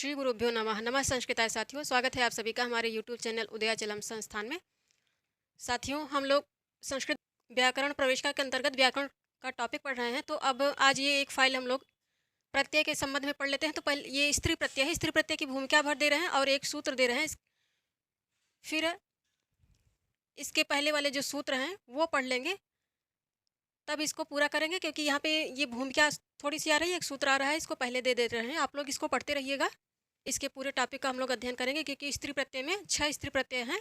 श्री गुरुभ्यो नमः। नमः संस्कृताय साथियों, स्वागत है आप सभी का हमारे यूट्यूब चैनल उदयाचलम संस्थान में। साथियों, हम लोग संस्कृत व्याकरण प्रवेशिका के अंतर्गत व्याकरण का टॉपिक पढ़ रहे हैं। तो अब आज ये एक फाइल हम लोग प्रत्यय के संबंध में पढ़ लेते हैं। तो पहले ये स्त्री प्रत्यय है, स्त्री प्रत्यय की भूमिका भर दे रहे हैं और एक सूत्र दे रहे हैं। फिर इसके पहले वाले जो सूत्र हैं वो पढ़ लेंगे, तब इसको पूरा करेंगे, क्योंकि यहाँ पे ये भूमिका थोड़ी सी आ रही है, एक सूत्र आ रहा है, इसको पहले दे रहे हैं। आप लोग इसको पढ़ते रहिएगा। इसके पूरे टॉपिक का हम लोग अध्ययन करेंगे, क्योंकि स्त्री प्रत्यय में 6 स्त्री प्रत्यय हैं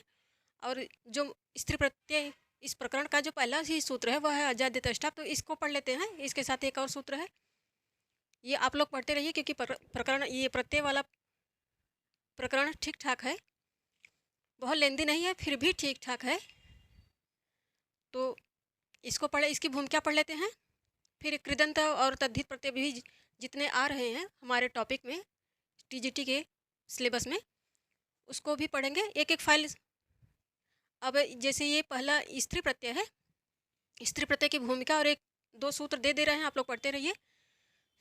और जो स्त्री प्रत्यय इस प्रकरण का जो पहला ही सूत्र है वह है अजाद्यतष्टा। तो इसको पढ़ लेते हैं। इसके साथ एक और सूत्र है, ये आप लोग पढ़ते रहिए, क्योंकि प्रकरण ये प्रत्यय वाला प्रकरण ठीक ठाक है, बहुत लेंदी नहीं है, फिर भी ठीक ठाक है। तो इसको पढ़े, इसकी भूमिका पढ़ लेते हैं। फिर कृदंत और तद्धित प्रत्यय भी जितने आ रहे हैं हमारे टॉपिक में टीजीटी के सिलेबस में, उसको भी पढ़ेंगे एक एक फाइल। अब जैसे ये पहला स्त्री प्रत्यय है, स्त्री प्रत्यय की भूमिका और एक दो सूत्र दे रहे हैं, आप लोग पढ़ते रहिए।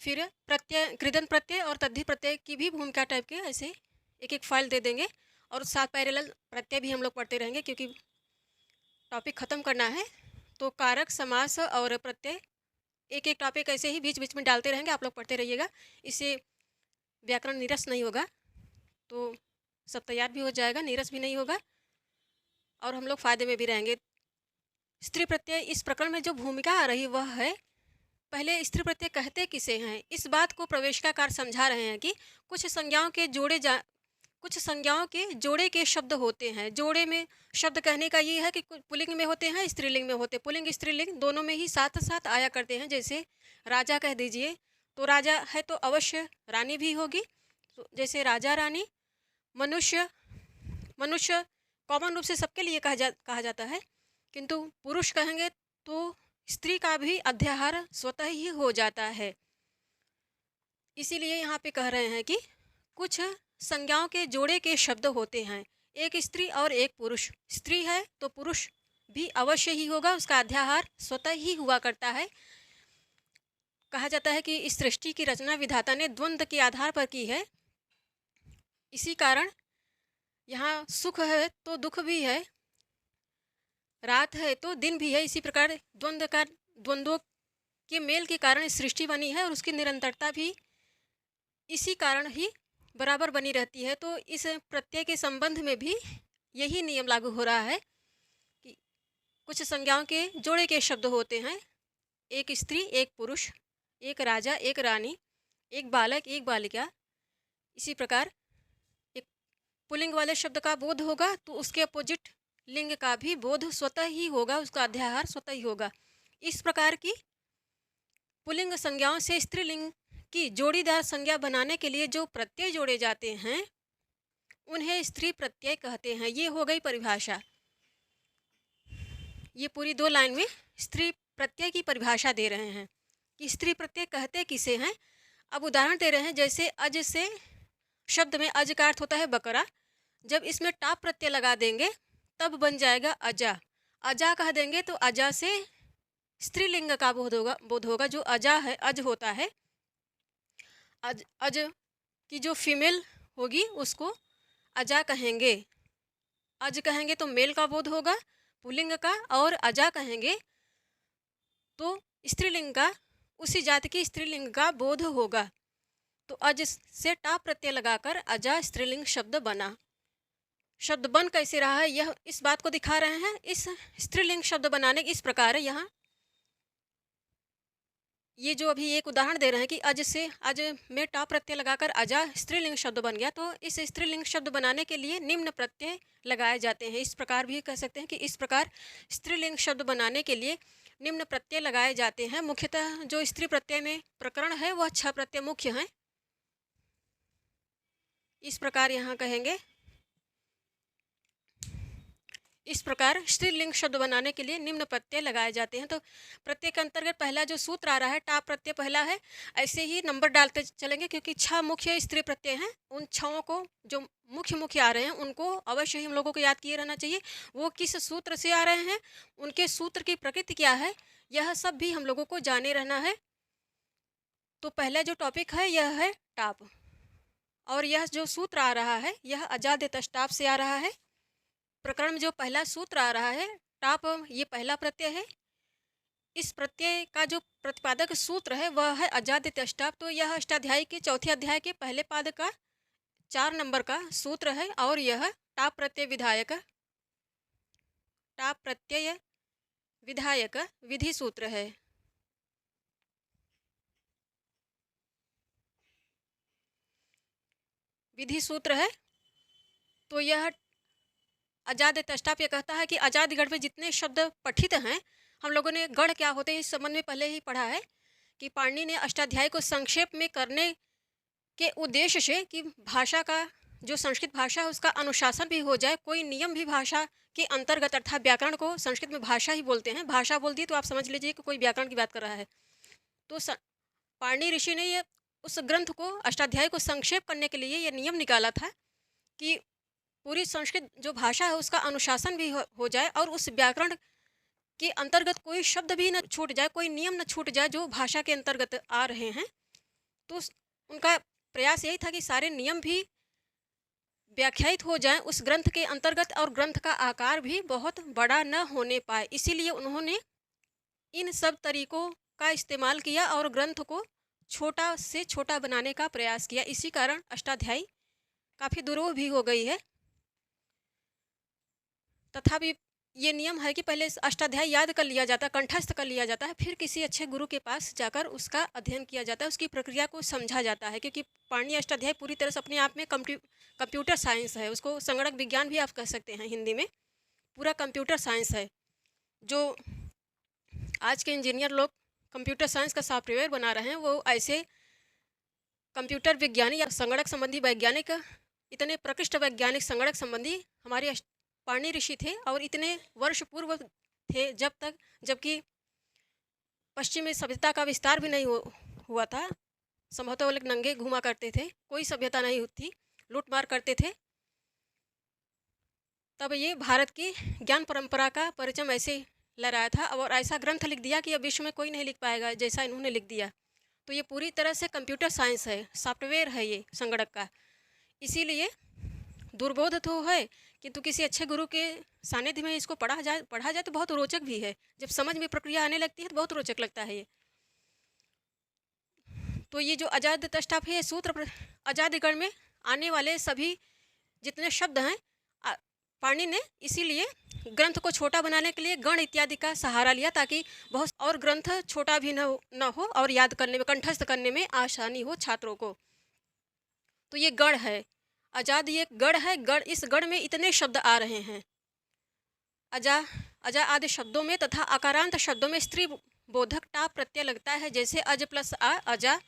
फिर प्रत्यय, कृदंत प्रत्यय और तद्धित प्रत्यय की भी भूमिका टाइप के ऐसे एक एक फाइल दे देंगे, और साथ पैरेलल प्रत्यय भी हम लोग पढ़ते रहेंगे, क्योंकि टॉपिक ख़त्म करना है। तो कारक, समास और प्रत्यय एक एक टॉपिक ऐसे ही बीच बीच में डालते रहेंगे, आप लोग पढ़ते रहिएगा। इससे व्याकरण नीरस नहीं होगा, तो सब तैयार भी हो जाएगा, नीरस भी नहीं होगा, और हम लोग फायदे में भी रहेंगे। स्त्री प्रत्यय इस प्रकरण में जो भूमिका आ रही वह है, पहले स्त्री प्रत्यय कहते किसे हैं, इस बात को प्रवेशिकाकार समझा रहे हैं कि कुछ संज्ञाओं के जोड़े के शब्द होते हैं। जोड़े में शब्द कहने का ये है कि कुछ पुल्लिंग में होते हैं, स्त्रीलिंग में होते हैं। पुल्लिंग स्त्रीलिंग दोनों में ही साथ साथ आया करते हैं। जैसे राजा कह दीजिए, तो राजा है तो अवश्य रानी भी होगी, तो जैसे राजा रानी। मनुष्य, मनुष्य कॉमन रूप से सबके लिए कहा जाता है, किंतु पुरुष कहेंगे तो स्त्री का भी अध्याहार स्वतः ही हो जाता है। इसीलिए यहाँ पे कह रहे हैं कि कुछ संज्ञाओं के जोड़े के शब्द होते हैं, एक स्त्री और एक पुरुष। स्त्री है तो पुरुष भी अवश्य ही होगा, उसका अध्याहार स्वतः ही हुआ करता है। कहा जाता है कि इस सृष्टि की रचना विधाता ने द्वंद्व के आधार पर की है। इसी कारण यहाँ सुख है तो दुख भी है, रात है तो दिन भी है। इसी प्रकार द्वंद्वों के मेल के कारण सृष्टि बनी है, और उसकी निरंतरता भी इसी कारण ही बराबर बनी रहती है। तो इस प्रत्यय के संबंध में भी यही नियम लागू हो रहा है कि कुछ संज्ञाओं के जोड़े के शब्द होते हैं, एक स्त्री एक पुरुष, एक राजा एक रानी, एक बालक एक बालिका। इसी प्रकार एक पुल्लिंग वाले शब्द का बोध होगा तो उसके अपोजिट लिंग का भी बोध स्वतः ही होगा, उसका अध्याहार स्वतः ही होगा। इस प्रकार की पुल्लिंग संज्ञाओं से स्त्रीलिंग की जोड़ीदार संज्ञा बनाने के लिए जो प्रत्यय जोड़े जाते हैं उन्हें स्त्री प्रत्यय कहते हैं। ये हो गई परिभाषा। ये पूरी 2 लाइन में स्त्री प्रत्यय की परिभाषा दे रहे हैं कि स्त्री प्रत्यय कहते किसे हैं। अब उदाहरण दे रहे हैं, जैसे अज से शब्द में अज का अर्थ होता है बकरा, जब इसमें टाप प्रत्यय लगा देंगे तब बन जाएगा अजा। अजा कह देंगे तो अजा से स्त्रीलिंग का बोध होगा। जो अजा है, अज होता है, अज की जो फीमेल होगी उसको अजा कहेंगे। अज कहेंगे तो मेल का बोध होगा पुल्लिंग का, और अजा कहेंगे तो स्त्रीलिंग का, उसी जाति की स्त्रीलिंग का बोध होगा। तो अज से टाप प्रत्यय लगाकर अजा स्त्रीलिंग शब्द बना। शब्द बन कैसे रहा है, यह इस बात को दिखा रहे हैं। इस स्त्रीलिंग शब्द बनाने इस प्रकार है। यहाँ ये जो अभी एक उदाहरण दे रहे हैं कि अज से, अज में टाप प्रत्यय लगाकर अजा स्त्रीलिंग शब्द बन गया, तो इस स्त्रीलिंग शब्द बनाने के लिए निम्न प्रत्यय लगाए जाते हैं। इस प्रकार भी कह सकते हैं कि इस प्रकार स्त्रीलिंग शब्द बनाने के लिए निम्न प्रत्यय लगाए जाते हैं। मुख्यतः जो स्त्री प्रत्यय में प्रकरण है वह 6 प्रत्यय मुख्य हैं। इस प्रकार यहाँ कहेंगे, इस प्रकार स्त्रीलिंग शब्द बनाने के लिए निम्न प्रत्यय लगाए जाते हैं। तो प्रत्यय के अंतर्गत पहला जो सूत्र आ रहा है टाप प्रत्यय पहला है, ऐसे ही नंबर डालते चलेंगे, क्योंकि 6 मुख्य स्त्री प्रत्यय हैं। उन 6 को जो मुख्य आ रहे हैं उनको अवश्य ही हम लोगों को याद किए रहना चाहिए। वो किस सूत्र से आ रहे हैं, उनके सूत्र की प्रकृति क्या है, यह सब भी हम लोगों को जाने रहना है। तो पहला जो टॉपिक है यह है टाप, और यह जो सूत्र आ रहा है यह अजाद्य तष्टाप से आ रहा है। प्रकरण में जो पहला सूत्र आ रहा है टाप, ये पहला प्रत्यय है। इस प्रत्यय का जो प्रतिपादक सूत्र है वह है अजाद्य तष्टाप। तो यह अष्टाध्यायी के चौथे अध्याय के पहले पाद का 4 नंबर का सूत्र है और यह टाप प्रत्यय विधायक विधि सूत्र है। विधि सूत्र है। तो यह अजाद्य तष्टाप ये कहता है कि अजाद्य गण में जितने शब्द पठित हैं, हम लोगों ने गण क्या होते हैं इस संबंध में पहले ही पढ़ा है कि पाणिनि ने अष्टाध्यायी को संक्षेप में करने के उद्देश्य से कि भाषा का जो संस्कृत भाषा है उसका अनुशासन भी हो जाए, कोई नियम भी भाषा के अंतर्गत, अर्थात व्याकरण को संस्कृत में भाषा ही बोलते हैं, भाषा बोल दी तो आप समझ लीजिए कि कोई व्याकरण की बात कर रहा है। तो पाणिनि ऋषि ने ये उस ग्रंथ को अष्टाध्यायी को संक्षेप करने के लिए ये नियम निकाला था कि पूरी संस्कृत जो भाषा है उसका अनुशासन भी हो जाए और उस व्याकरण के अंतर्गत कोई शब्द भी न छूट जाए, कोई नियम न छूट जाए जो भाषा के अंतर्गत आ रहे हैं। तो उनका प्रयास यही था कि सारे नियम भी व्याख्यायित हो जाएं उस ग्रंथ के अंतर्गत और ग्रंथ का आकार भी बहुत बड़ा न होने पाए। इसीलिए उन्होंने इन सब तरीकों का इस्तेमाल किया और ग्रंथ को छोटा से छोटा बनाने का प्रयास किया। इसी कारण अष्टाध्यायी काफ़ी दुरूह भी हो गई है। तथापि ये नियम है कि पहले अष्टाध्यायी याद कर लिया जाता है, कंठस्थ कर लिया जाता है, फिर किसी अच्छे गुरु के पास जाकर उसका अध्ययन किया जाता है, उसकी प्रक्रिया को समझा जाता है। क्योंकि पाणिनि अष्टाध्यायी पूरी तरह से अपने आप में कंप्यूटर साइंस है, उसको संगणक विज्ञान भी आप कह सकते हैं हिंदी में, पूरा कंप्यूटर साइंस है। जो आज के इंजीनियर लोग कंप्यूटर साइंस का सॉफ्टवेयर बना रहे हैं वो ऐसे कंप्यूटर विज्ञानी या संगणक संबंधी वैज्ञानिक, इतने प्रकृष्ट वैज्ञानिक संगणक संबंधी हमारे पाणिनि ऋषि थे और इतने वर्ष पूर्व थे जबकि पश्चिमी सभ्यता का विस्तार भी नहीं हुआ था। संभवतः वो लोग नंगे घूमा करते थे, कोई सभ्यता नहीं थी, लूटमार करते थे। तब ये भारत की ज्ञान परंपरा का परिचय ऐसे लहराया था और ऐसा ग्रंथ लिख दिया कि अब विश्व में कोई नहीं लिख पाएगा जैसा इन्होंने लिख दिया। तो ये पूरी तरह से कंप्यूटर साइंस है, सॉफ्टवेयर है ये संगणक का। इसीलिए दुर्बोध तो है किंतु किसी अच्छे गुरु के सानिध्य में इसको पढ़ा जाए तो बहुत रोचक भी है। जब समझ में प्रक्रिया आने लगती है तो बहुत रोचक लगता है ये। तो ये जो अजाद्य तष्टाप है, ये सूत्र अजाद्य गण में आने वाले सभी जितने शब्द हैं पाणिनि ने इसीलिए ग्रंथ को छोटा बनाने के लिए गण इत्यादि का सहारा लिया ताकि बहुत और ग्रंथ छोटा भी न हो और याद करने में, कंठस्थ करने में आसानी हो छात्रों को। तो ये गण है, अजाद ये गण है। गण, इस गण में इतने शब्द आ रहे हैं। अजा आदि शब्दों में तथा अकारांत शब्दों में स्त्री बोधक टाप प्रत्यय लगता है, जैसे अज प्लस आ अजा।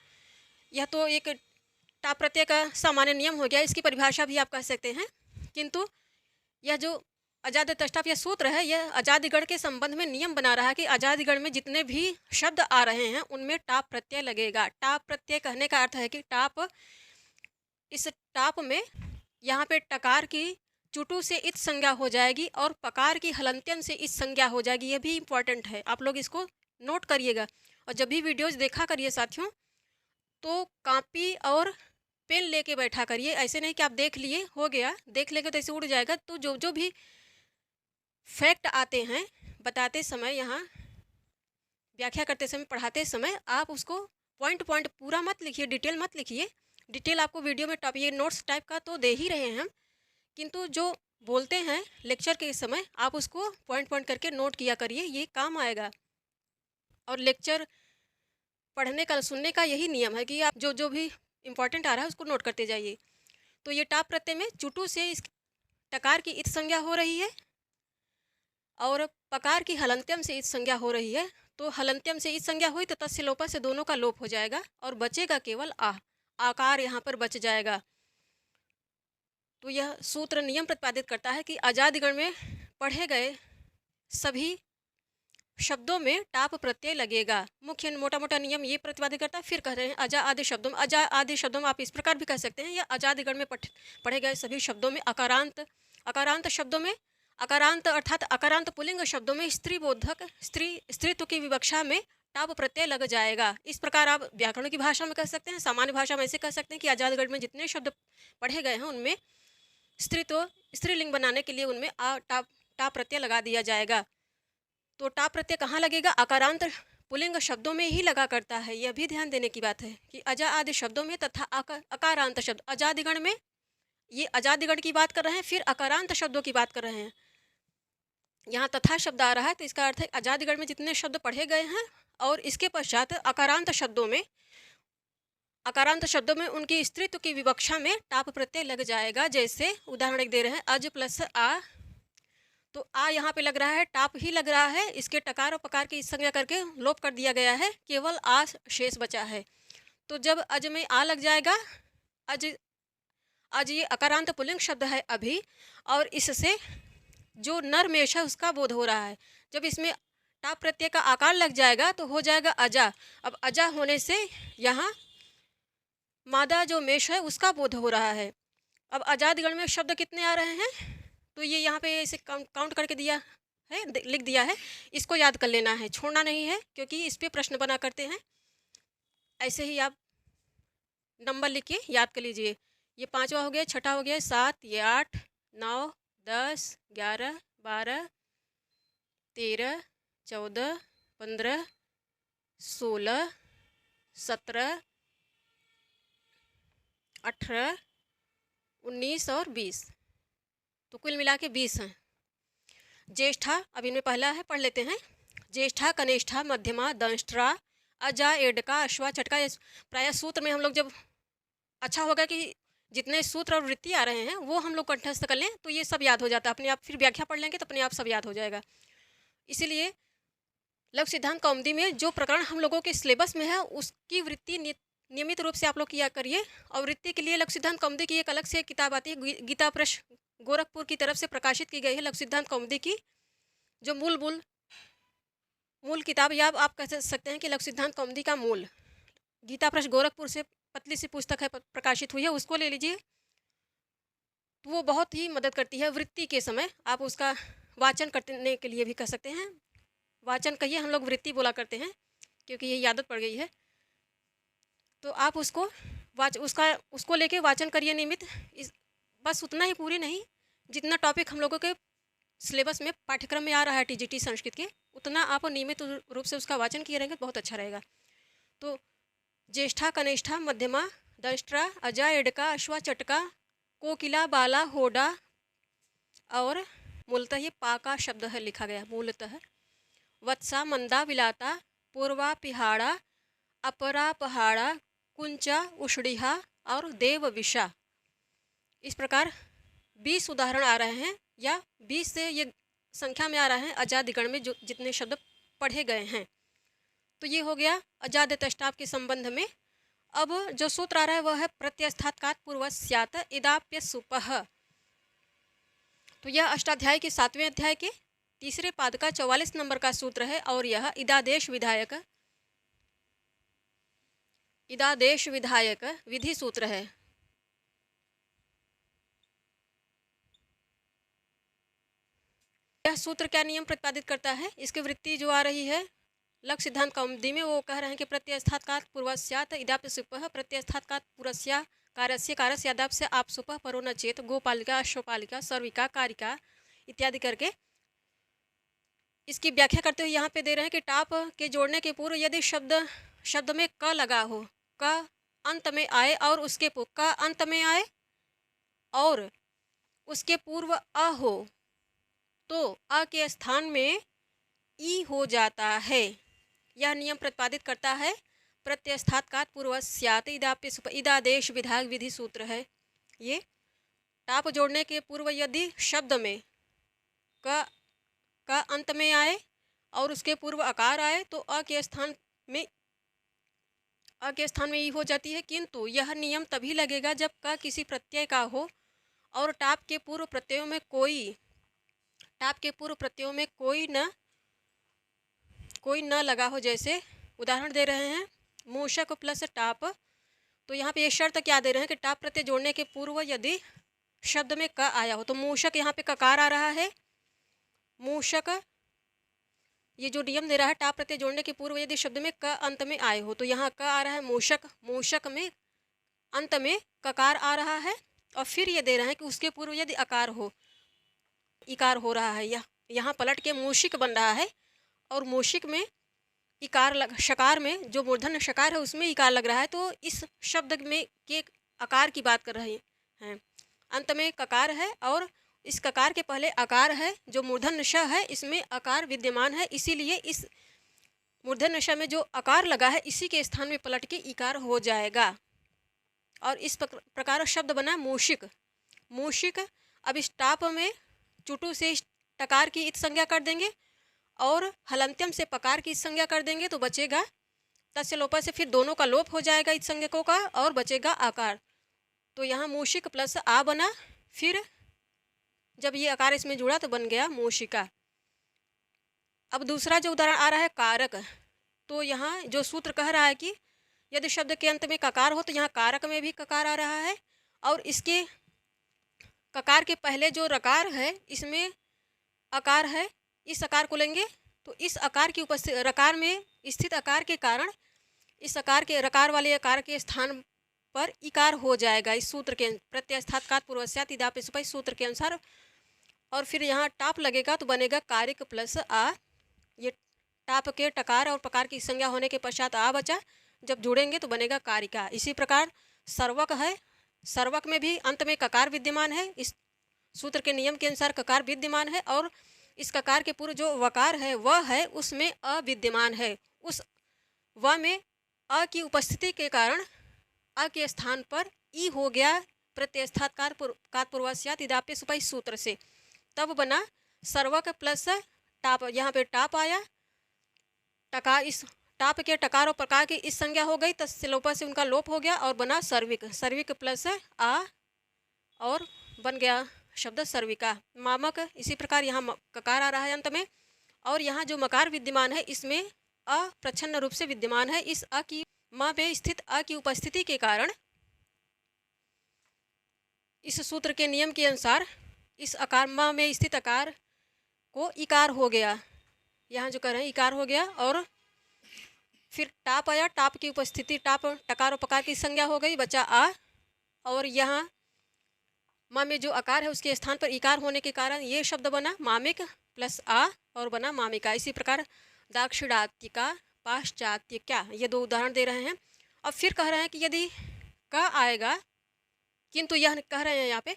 यह तो एक टाप प्रत्यय का सामान्य नियम हो गया, इसकी परिभाषा भी आप कह सकते हैं। किंतु यह जो अजाद्य तष्टाप यह सूत्र है, यह अजादि गण के संबंध में नियम बना रहा है कि अजादि गण में जितने भी शब्द आ रहे हैं उनमें टाप प्रत्यय लगेगा। टाप प्रत्यय कहने का अर्थ है कि टाप, इस टाप में यहाँ पे टकार की चुटू से इत संज्ञा हो जाएगी और पकार की हलंत्यन से इत संज्ञा हो जाएगी। यह भी इम्पॉर्टेंट है, आप लोग इसको नोट करिएगा। और जब भी वीडियोज़ देखा करिए साथियों, तो कापी और पेन लेके बैठा करिए। ऐसे नहीं कि आप देख लिए हो गया, देख लेंगे तो ऐसे उड़ जाएगा। तो जो भी फैक्ट आते हैं बताते समय, यहाँ व्याख्या करते समय, पढ़ाते समय, आप उसको पॉइंट पूरा मत लिखिए, डिटेल मत लिखिए। डिटेल आपको वीडियो में ये नोट्स टाइप का तो दे ही रहे हैं हम, किंतु जो बोलते हैं लेक्चर के समय आप उसको पॉइंट करके नोट किया करिए, ये काम आएगा। और लेक्चर पढ़ने का, सुनने का यही नियम है कि आप जो भी इम्पोर्टेंट आ रहा है उसको नोट करते जाइए। तो ये टाप प्रत्यय में चुटू से इस टकार की इत संज्ञा हो रही है और पकार की हलंत्यम से इत संज्ञा हो रही है। तो हलंत्यम से इत संज्ञा हुई तो तस्य लोपा से दोनों का लोप हो जाएगा और बचेगा केवल आकार यहाँ पर बच जाएगा। तो यह सूत्र नियम प्रतिपादित करता है कि अजादि गण में पढ़े गए सभी शब्दों में टाप प्रत्यय लगेगा। मुख्य मोटा मोटा नियम ये प्रतिपादित करता है। फिर कह रहे हैं अजा आदि शब्दों में, अजा आदि शब्दों में आप इस प्रकार भी कह सकते हैं, या अजादि गण में पढ़े गए सभी शब्दों में अकारांत शब्दों में, अकारांत अर्थात अकारांत पुल्लिंग शब्दों में स्त्री बोधक, स्त्रीत्व की विवक्षा में टाप प्रत्यय लग जाएगा। इस प्रकार आप व्याकरण की भाषा में कह सकते हैं, सामान्य भाषा में ऐसे कह सकते हैं कि आजादगढ़ में जितने शब्द पढ़े गए हैं उनमें स्त्रीलिंग बनाने के लिए उनमें टाप टाप प्रत्यय लगा दिया जाएगा। तो टाप प्रत्यय कहाँ लगेगा? अकारांत पुल्लिंग शब्दों में ही लगा करता है। यह भी ध्यान देने की बात है कि अजा आदि शब्दों में तथा अकारांत शब्द, अजादिगण में ये अजादिगण की बात कर रहे हैं, फिर अकारांत शब्दों की बात कर रहे हैं। यहाँ तथा शब्द आ रहा है तो इसका अर्थ है अजादिगण में जितने शब्द पढ़े गए हैं और इसके पश्चात अकारांत शब्दों में उनकी स्त्रीत्व की विवक्षा में टाप प्रत्यय लग जाएगा। जैसे उदाहरण एक दे रहे हैं, अज प्लस आ, तो आ यहाँ पे लग रहा है, टाप ही लग रहा है, इसके टकार और पकार की संज्ञा करके लोप कर दिया गया है, केवल आ शेष बचा है। तो जब अज में आ लग जाएगा, अज ये अकारांत पुल्लिंग शब्द है अभी, और इससे जो नर मेष है उसका बोध हो रहा है। जब इसमें टाप प्रत्यय का आकार लग जाएगा तो हो जाएगा अजा। अब अजा होने से यहाँ मादा जो मेष है उसका बोध हो रहा है। अब अजादिगण में शब्द कितने आ रहे हैं, तो ये यहाँ पे इसे काउंट करके दिया है, लिख दिया है। इसको याद कर लेना है, छोड़ना नहीं है, क्योंकि इस पे प्रश्न बना करते हैं। ऐसे ही आप नंबर लिख के याद कर लीजिए। ये 5वां हो गया, 6ठा हो गया, 7, ये 8, 9, 10, 11, 12, 13, 14, 15, 16, 17, 18, 19 और 20, तो कुल मिला के 20 हैं। ज्येष्ठा अब इनमें पहला है, पढ़ लेते हैं। ज्येष्ठा, कनिष्ठा, मध्यमा, दंष्ट्रा, अजा, एडका, अश्वा, चटका। प्रायः सूत्र में हम लोग जब अच्छा होगा कि जितने सूत्र और वृत्ति आ रहे हैं वो हम लोग कंठस्थ कर लें, तो ये सब याद हो जाता है अपने आप। फिर व्याख्या पढ़ लेंगे तो अपने आप सब याद हो जाएगा। इसीलिए लघु सिद्धांत कौमुदी में जो प्रकरण हम लोगों के सिलेबस में है उसकी वृत्ति नियमित रूप से आप लोग किया करिए। और वृत्ति के लिए लघु सिद्धांत कौमुदी की एक अलग से किताब आती है, गीता प्रेस गोरखपुर की तरफ से प्रकाशित की गई है लघु सिद्धांत कौमुदी की, जो मूल किताब, या आप कह सकते हैं कि लघु सिद्धांत कौमुदी का मूल गीता प्रेस गोरखपुर से पतली सी पुस्तक है, प्रकाशित हुई है, उसको ले लीजिए। तो वो बहुत ही मदद करती है वृत्ति के समय। आप उसका वाचन करने के लिए भी कह सकते हैं, वाचन कहिए, हम लोग वृत्ति बोला करते हैं क्योंकि यही आदत पड़ गई है। तो आप उसको लेके वाचन करिए नियमित। बस उतना ही पूरी नहीं, जितना टॉपिक हम लोगों के सिलेबस में पाठ्यक्रम में आ रहा है टीजीटी संस्कृत के, उतना आप नियमित रूप से उसका वाचन किए रहेंगे, बहुत अच्छा रहेगा। तो ज्येष्ठा, कनिष्ठा, मध्यमा, दंष्ट्रा, अजा, एडका, अश्वा, चटका, कोकिला, बाला, होडा, और मूलतः ये पा का शब्द है लिखा गया मूलतः। वत्सा, मंदा, विलाता, पूर्वा, पिहाड़ा, अपरा, पहाड़ा, कुंचा, उषड़िहा और देव विषा। इस प्रकार 20 उदाहरण आ रहे हैं, या 20 से ये संख्या में आ रहे हैं अजादिगण में जो जितने शब्द पढ़े गए हैं। तो ये हो गया अजाद तष्टाप के संबंध में। अब जो सूत्र आ रहा है वह है प्रत्यस्थात्कात पूर्वस्यात् इदाप्य सुपः। तो यह अष्टाध्याय के 7वें अध्याय के तीसरे पाद का 44 नंबर का सूत्र है, और यह इदादेश विधायक विधि सूत्र है। यह सूत्र क्या नियम प्रतिपादित करता है, इसकी वृत्ति जो आ रही है लघु सिद्धांत कौमुदी में, वो कह रहे हैं कि प्रत्यस्थात्कात पूर्वस्यात् इदाप्य सुपः, प्रत्यस्थात्कात पूर्वस्य कारस्य यादाप्य आप सुपः परो न चेत, गोपालिका, अश्वपालिका, सर्विका, कारिका इत्यादि करके इसकी व्याख्या करते हुए यहाँ पे दे रहे हैं कि टाप के जोड़ने के पूर्व यदि शब्द में क लगा हो, क अंत में आए और उसके क अंत में आए और उसके पूर्व अ हो, तो अ के स्थान में ई हो जाता है। यह नियम प्रतिपादित करता है प्रत्यस्थात्कात पूर्वस्यात् इदाप्य सुपः, इदादेश विधायक विधि सूत्र है ये। टाप जोड़ने के पूर्व यदि शब्द में का अंत में आए और उसके पूर्व आकार आए तो अ के स्थान में ई हो जाती है। किंतु यह नियम तभी लगेगा जब क किसी प्रत्यय का हो और टाप के पूर्व प्रत्ययों में कोई न लगा हो। जैसे उदाहरण दे रहे हैं, मूषक प्लस टाप। तो यहाँ पे ये शर्त क्या दे रहे हैं कि टाप प्रत्यय जोड़ने के पूर्व यदि शब्द में क आया हो, तो मूषक यहाँ पे ककार आ रहा है, मूषक ये जो नियम दे रहा है, टाप प्रत्यय जोड़ने के पूर्व यदि शब्द में क अंत में आए हो, तो यहाँ क आ रहा है मूषक, मूषक में अंत में ककार आ रहा है, और फिर ये दे रहा है कि उसके पूर्व यदि अकार हो, इकार हो रहा है। यहाँ पलट के मूषिक बन रहा है, और मूषिक में इकार लग, शकार में जो मूर्धन्य शकार है उसमें इकार लग रहा है, तो इस शब्द में के आकार की बात कर रहे हैं। अंत में ककार है और इस ककार के पहले आकार है, जो मूर्धन्य श है इसमें आकार विद्यमान है, इसीलिए इस मूर्धन्य श में जो आकार लगा है इसी के स्थान में पलट के इकार हो जाएगा, और इस प्रकार शब्द बना मूषिक। मूषिक। अब इस टाप में चुटू से इस टकार की इत संज्ञा कर देंगे और हलंत्यम से पकार की इत संज्ञा कर देंगे, तो बचेगा तस्य लोपा से फिर दोनों का लोप हो जाएगा इत संज्ञकों का, और बचेगा आकार। तो यहाँ मूषिक प्लस आ बना, फिर जब ये आकार इसमें जुड़ा तो बन गया मूषिका। अब दूसरा जो उदाहरण आ रहा है कारक, तो यहाँ जो सूत्र कह रहा है कि यदि शब्द के अंत में ककार हो तो यहाँ कारक में भी ककार आ रहा है, और इसके ककार के पहले जो रकार है इसमें आकार है, इस आकार को लेंगे तो इस आकार की उपस्थिति, रकार में स्थित आकार के कारण इस आकार के, रकार वाले आकार के स्थान पर इकार हो जाएगा इस सूत्र के प्रत्ययस्थात्कात पूर्वस्यात् इदापि सुपै सूत्र के अनुसार। और फिर यहाँ टाप लगेगा तो बनेगा कारिक प्लस आ। ये टाप के टकार और पकार की संज्ञा होने के पश्चात आ बचा, जब जुड़ेंगे तो बनेगा कारिका। इसी प्रकार सर्वक है, सर्वक में भी अंत में ककार विद्यमान है, इस सूत्र के नियम के अनुसार ककार विद्यमान है, और इस ककार के पूर्व जो वकार है वह है उसमें अविद्यमान है। उस व में अ की उपस्थिति के कारण अ के स्थान पर ई हो गया प्रत्ययस्थात्कार पूर्वस्यात् इदाप्य सुपै सूत्र से, तब बना सर्वक प्लस टाप। यहाँ पे टाप आया, टका, इस टाप के टकार और प्रकार की इस संज्ञा हो गई, तस्य लोपा से उनका लोप हो गया और बना सर्विक। सर्विक प्लस आ और बन गया शब्द सर्विका। मामक, इसी प्रकार यहाँ ककार आ रहा है अंत में, और यहाँ जो मकार विद्यमान है इसमें अ प्रच्छन्न रूप से विद्यमान है। इस अ की म में स्थित अ की उपस्थिति के कारण इस सूत्र के नियम के अनुसार इस अकार म में स्थित आकार को इकार हो गया। यहाँ जो कह रहे हैं इकार हो गया, और फिर टाप आया, टाप की उपस्थिति, टाप टकार और पकार की संज्ञा हो गई, बचा आ, और यहाँ म में जो आकार है उसके स्थान पर इकार होने के कारण ये शब्द बना मामिक प्लस आ और बना मामिका। इसी प्रकार दाक्षिणात्यिका, पाश्चात्य, ये दो उदाहरण दे रहे हैं। अब फिर कह रहे हैं कि यदि क आएगा, किंतु यह कह रहे हैं यहाँ पे,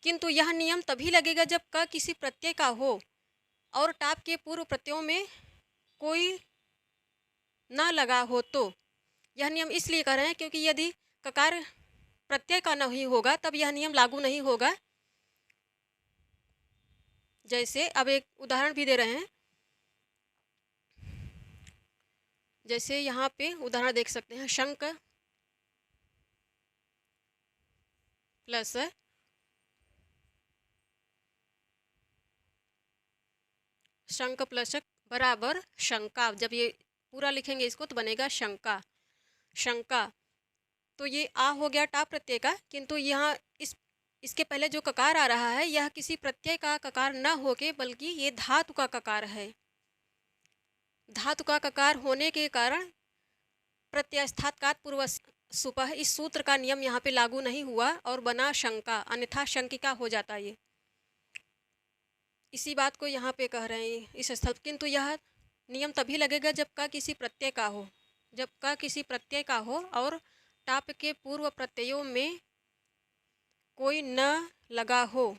किंतु यह नियम तभी लगेगा जब क किसी प्रत्यय का हो और टाप के पूर्व प्रत्ययों में कोई ना लगा हो। तो यह नियम इसलिए कह रहे हैं क्योंकि यदि ककार प्रत्यय का नहीं होगा तब यह नियम लागू नहीं होगा। जैसे अब एक उदाहरण भी दे रहे हैं, जैसे यहाँ पे उदाहरण देख सकते हैं, शंक प्लस शंक प्लस बराबर शंका। जब ये पूरा लिखेंगे इसको तो बनेगा शंका, शंका। तो ये आ हो गया टाप प्रत्यय का, किंतु यहाँ इसके पहले जो ककार आ रहा है यह किसी प्रत्यय का ककार न होके बल्कि ये धातु का ककार है। धातु का ककार होने के कारण प्रत्ययस्थात्कात पूर्व सुपह, इस सूत्र का नियम यहाँ पे लागू नहीं हुआ और बना शंका, अन्यथा शंकिका हो जाता ये। इसी बात को यहाँ पे कह रहे हैं इस स्थल, किंतु यह नियम तभी लगेगा जब का किसी प्रत्यय का हो, जब का किसी प्रत्यय का हो और टाप के पूर्व प्रत्ययों में कोई न लगा हो,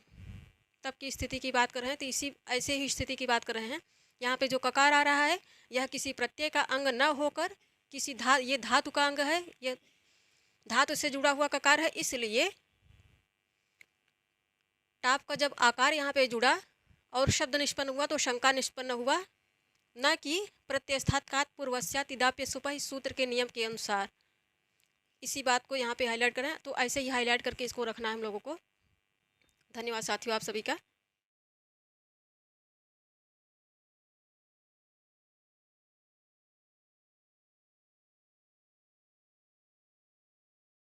तब की स्थिति की बात कर रहे हैं। तो इसी ऐसे ही स्थिति की बात कर रहे हैं। यहाँ पे जो ककार आ रहा है यह किसी प्रत्यय का अंग न होकर किसी ये धातु का अंग है, यह धातु से जुड़ा हुआ ककार है, इसलिए टाप का जब आकार यहाँ पे जुड़ा और शब्द निष्पन्न हुआ तो शंका निष्पन्न हुआ, न कि प्रत्ययस्थात्कात पूर्वस्यात् इदाप्य सुपः सूत्र के नियम के अनुसार। इसी बात को यहाँ पे हाईलाइट करें, तो ऐसे ही हाईलाइट करके इसको रखना है हम लोगों को। धन्यवाद साथियों आप सभी का।